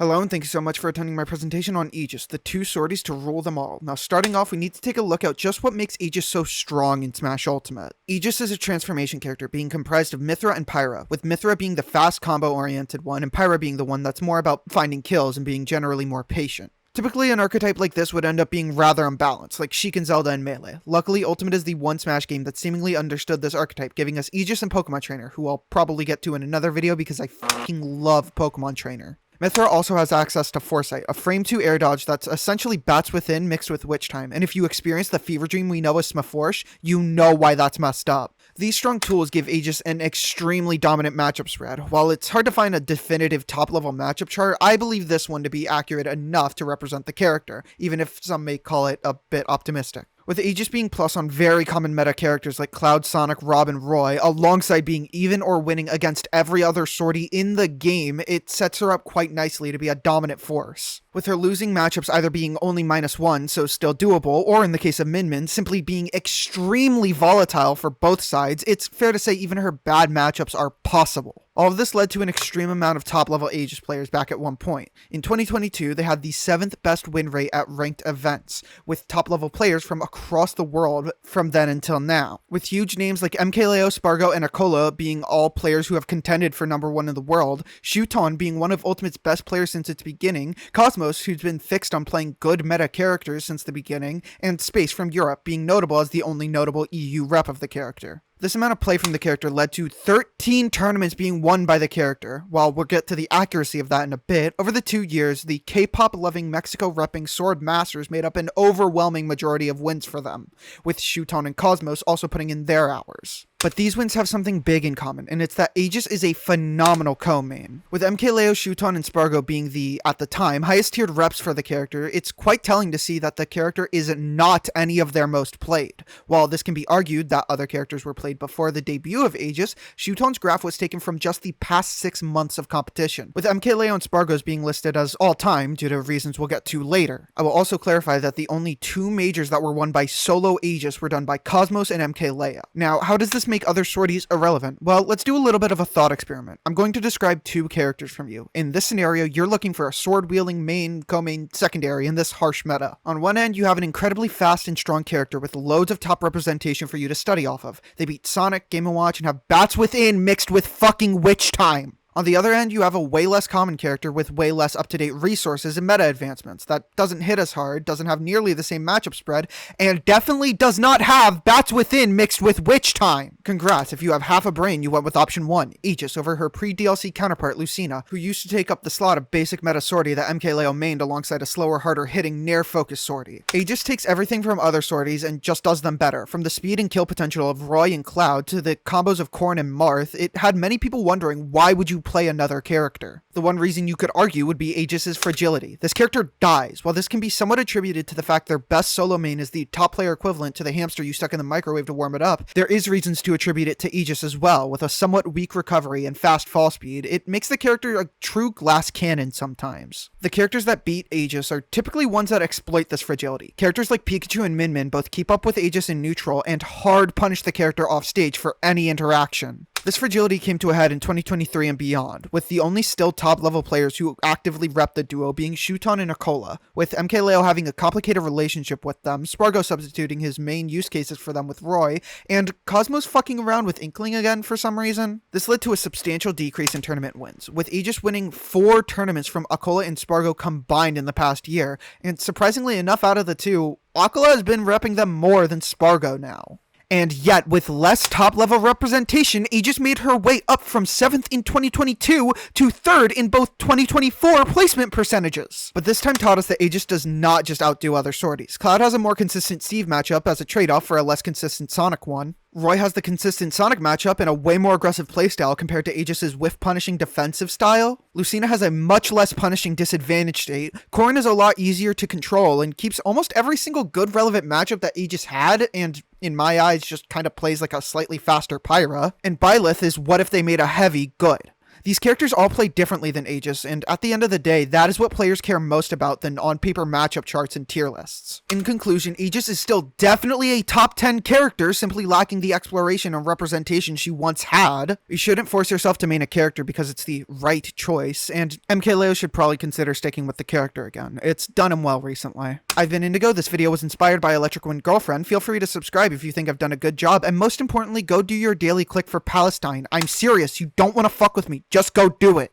Hello and thank you so much for attending my presentation on Aegis, the two sorties to rule them all. Now starting off, we need to take a look at just what makes Aegis so strong in Smash Ultimate. Aegis is a transformation character being comprised of Mythra and Pyra, with Mythra being the fast combo oriented one and Pyra being the one that's more about finding kills and being generally more patient. Typically, an archetype like this would end up being rather unbalanced, like Sheik and Zelda in Melee. Luckily, Ultimate is the one Smash game that seemingly understood this archetype, giving us Aegis and Pokemon Trainer, who I'll probably get to in another video because I fucking love Pokemon Trainer. Mythra also has access to Foresight, a frame 2 air dodge that's essentially Bats Within mixed with Witch Time, and if you experience the fever dream we know as Smaforsh, you know why that's messed up. These strong tools give Aegis an extremely dominant matchup spread. While it's hard to find a definitive top-level matchup chart, I believe this one to be accurate enough to represent the character, even if some may call it a bit optimistic. With Aegis being plus on very common meta characters like Cloud, Sonic, Rob, and Roy, alongside being even or winning against every other sortie in the game, it sets her up quite nicely to be a dominant force. With her losing matchups either being only -1, so still doable, or in the case of Min Min, simply being extremely volatile for both sides, it's fair to say even her bad matchups are possible. All of this led to an extreme amount of top-level Aegis players back at one point. In 2022, they had the 7th best win rate at ranked events, with top-level players from across the world from then until now. With huge names like MKLeo, Spargo, and Akola being all players who have contended for #1 in the world, Shuton being one of Ultimate's best players since its beginning, Cosmos, who's been fixed on playing good meta characters since the beginning, and Space from Europe being notable as the only notable EU rep of the character. This amount of play from the character led to 13 tournaments being won by the character. While we'll get to the accuracy of that in a bit, over the 2 years, the K-pop loving Mexico repping Sword Masters made up an overwhelming majority of wins for them, with Shuton and Cosmos also putting in their hours. But these wins have something big in common, and it's that Aegis is a phenomenal co-main. With MKLeo, Shuton, and Spargo being the, at the time, highest tiered reps for the character, it's quite telling to see that the character is not any of their most played. While this can be argued that other characters were played before the debut of Aegis, Shuton's graph was taken from just the past 6 months of competition, with MKLeo and Spargo's being listed as all-time due to reasons we'll get to later. I will also clarify that the only 2 majors that were won by solo Aegis were done by Cosmos and MKLeo. Now, how does this make other sorties irrelevant? Well, let's do a little bit of a thought experiment. I'm going to describe 2 characters from you. In this scenario, you're looking for a sword-wielding main, co-main, secondary in this harsh meta. On one end, you have an incredibly fast and strong character with loads of top representation for you to study off of. They beat Sonic, Game & Watch, and have Bats Within mixed with fucking Witch Time. On the other end, you have a way less common character with way less up-to-date resources and meta advancements that doesn't hit as hard, doesn't have nearly the same matchup spread, and definitely does not have Bats Within mixed with Witch Time. Congrats, if you have half a brain, you went with option 1, Aegis, over her pre-DLC counterpart Lucina, who used to take up the slot of basic meta sortie that MKLeo mained alongside a slower, harder hitting, Nair-focused sortie. Aegis takes everything from other sorties and just does them better. From the speed and kill potential of Roy and Cloud to the combos of Korn and Marth, it had many people wondering why would you play another character. The one reason you could argue would be Aegis's fragility. This character dies. While this can be somewhat attributed to the fact their best solo main is the top player equivalent to the hamster you stuck in the microwave to warm it up, there is reasons to attribute it to Aegis as well. With a somewhat weak recovery and fast fall speed, it makes the character a true glass cannon sometimes. The characters that beat Aegis are typically ones that exploit this fragility. Characters like Pikachu and Min Min both keep up with Aegis in neutral and hard punish the character off stage for any interaction. This fragility came to a head in 2023 and beyond, with the only still top-level players who actively rep the duo being Shuton and Akola, with MKLeo having a complicated relationship with them, Spargo substituting his main use cases for them with Roy, and Cosmos fucking around with Inkling again for some reason. This led to a substantial decrease in tournament wins, with Aegis winning 4 tournaments from Akola and Spargo combined in the past year, and surprisingly enough out of the 2, Akola has been repping them more than Spargo now. And yet, with less top-level representation, Aegis made her way up from 7th in 2022 to 3rd in both 2024 placement percentages. But this time taught us that Aegis does not just outdo other sorties. Cloud has a more consistent Steve matchup as a trade-off for a less consistent Sonic one. Roy has the consistent Sonic matchup and a way more aggressive playstyle compared to Aegis's whiff-punishing defensive style. Lucina has a much less punishing disadvantage state. Corrin is a lot easier to control and keeps almost every single good relevant matchup that Aegis had, and in my eyes just kind of plays like a slightly faster Pyra. And Byleth is what if they made a heavy good. These characters all play differently than Aegis, and at the end of the day, that is what players care most about than on-paper matchup charts and tier lists. In conclusion, Aegis is still definitely a top 10 character, simply lacking the exploration and representation she once had. You shouldn't force yourself to main a character because it's the right choice, and MKLeo should probably consider sticking with the character again. It's done him well recently. I've been Indigo, this video was inspired by Electric Wind Girlfriend. Feel free to subscribe if you think I've done a good job, and most importantly, go do your daily click for Palestine. I'm serious, you don't want to fuck with me, just go do it.